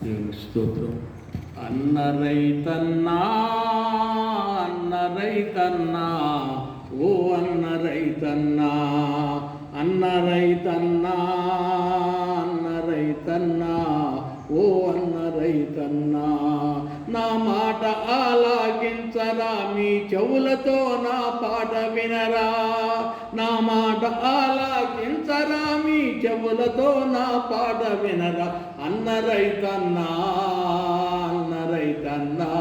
దేవుని స్తోత్రం. అన్న రైతన్నా, అన్న రైతన్నా, ఓ అన్న రైతన్నా, అన్న రైతన్నా, అన్న రైతన్నా, ఓ అన్న రైతన్నా, నా మాట ఆలాకించరా, మీ చెవులతో నా పాట వినరా, నా మాట ఆలాకించరా, మీ చెవులతో నా పాట వినరా, అన్న రైతన్నా, అన్న రైతన్నా,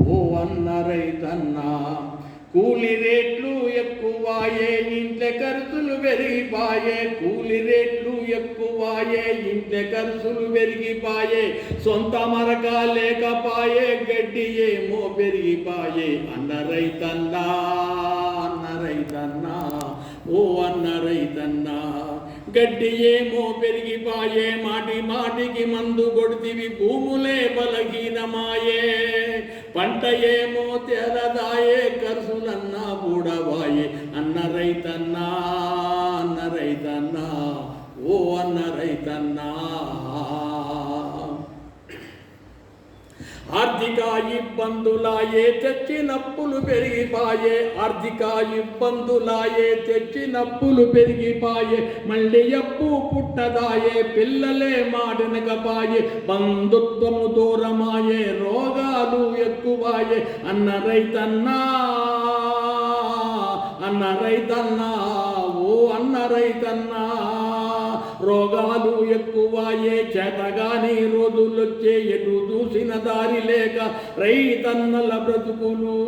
ఓ అన్న రైతన్నా. కూలి రేట్లు ఎక్కువాయే, ఇంట్లో ఖర్చులు పెరిగిపాయే, కూలి రేట్లు ఎక్కువాయే, ఇంట్లో ఖర్చులు పెరిగిపాయే, సొంత మరక లేకపాయే, గడ్డి ఏమో పెరిగిపాయే, అన్న రైతన్నా, అన్న రైతన్నా, ఓ అన్న రైతన్నా. గడ్డి ఏమో పెరిగిపాయే, మాటి మాటికి మందు కొడుతివి, భూములే బలహీనమాయే, పంట ఏమో తెరదాయే, ఖర్చులన్నా బూడవాయే, అన్న రైతన్నా, అన్న రైతన్నా, ఓ అన్న రైతన్నా. ఆర్థిక ఇబ్బందులాయే, తెచ్చినప్పులు పెరిగిపాయే, ఆర్థిక ఇబ్బందులాయే, తెచ్చినప్పులు పెరిగిపాయే, మళ్ళీ అప్పు పుట్టదాయే, పిల్లలే మాడనకపాయే, బంధుత్వము దూరమాయే, రోగాలు ఎక్కువాయే, అన్న రైతన్నా, అన్న రైతన్నా, ఓ అన్న రైతన్నా. రోగాలు ఎక్కువాయే, చేతగాని రోజులొచ్చే, ఎటు చూసిన దారి లేక రైతన్నల బ్రతుకులు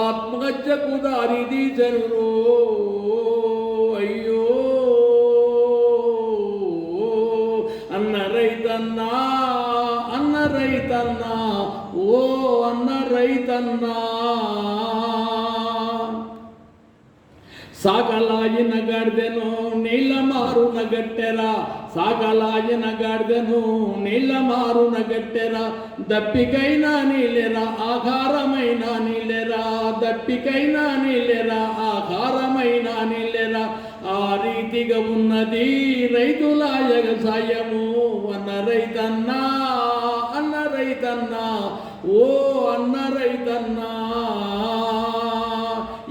ఆత్మహత్యకు దారి తీసెను. అయ్యో అన్న రైతన్నా, అన్న రైతన్నా, ఓ అన్న రైతన్నా. సాగలాయిన గర్దెను నీళ్ళ మారున గట్టెరా, సాగలాయిన గర్దెను నీళ్ళ మారున గట్టెరా, దప్పికైనా నీళ్ళెరా, ఆహారమైన నీళ్ళెరా, దప్పికైనా నీళ్ళెరా, ఆహారమైన నీళ్ళెరా, ఆ రీతిగా ఉన్నది రైతుల వ్యవసాయము, అన్న రైతన్నా, అన్న రైతన్నా, ఓ అన్న రైతన్నా.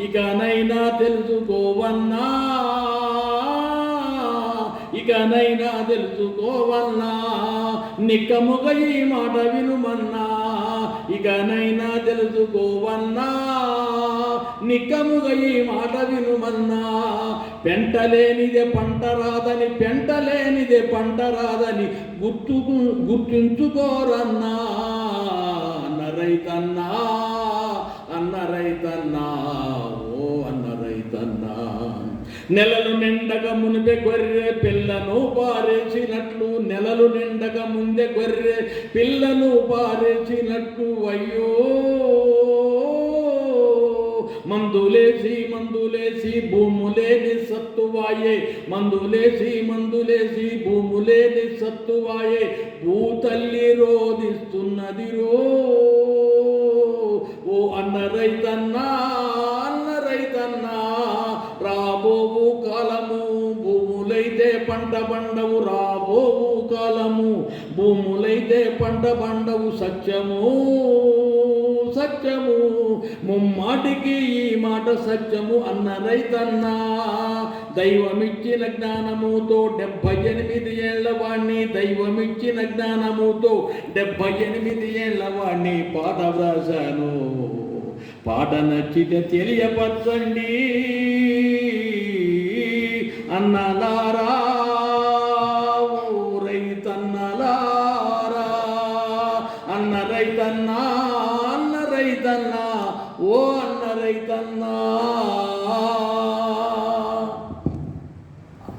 ఇకనైనా తెలుసుకోవన్నా, ఇకనైనా తెలుసుకోవన్నా, నిక్కముగా ఈ మాట వినుమన్నా, ఇకనైనా తెలుసుకోవన్నా, నిక్కముగా ఈ మాట వినుమన్నా. పెంటలేనిదే పంట రాదని, పెంటలేనిదే పంట రాదని గుర్తుంచుకోరన్నా, అన్న రైతన్నా, అన్న రైతన్నా, ఓ అన్న రైతన్నా. నెలలు నిండక మునిపే గొర్రె పిల్లను పారేసినట్లు, నెలలు నిండక ముందే గొర్రె పిల్లను పారేసినట్లు, అయ్యో మందులేసి మందులేసి భూములేని సత్తువాయే, మందులేసి మందులేసి భూములేని సత్తువాయే, భూతల్లి రోధిస్తున్నది రో, ఓ అన్న రైతన్నా, అన్న రైతన్నా. రాబోవు కాలము భూములైతే పంట పండవు, రాబోవు కాలము భూములైతే పంట పండవు, సత్యము సత్యము ముమ్మాటికి ఈ మాట సత్యము, అన్న రైతన్నా. దైవమిచ్చిన జ్ఞానముతో 78 ఏళ్ల వాణ్ణి, దైవమిచ్చిన జ్ఞానముతో 78 ఏళ్ల వాణ్ణి పాట వ్రాశాను, పాట నచ్చితే తెలియపరచండి అన్నలారా, ఓ రైతన్నలారా, అన్న రైతన్నా, అన్న రైతన్నా, ఓ అన్న రైతన్నా.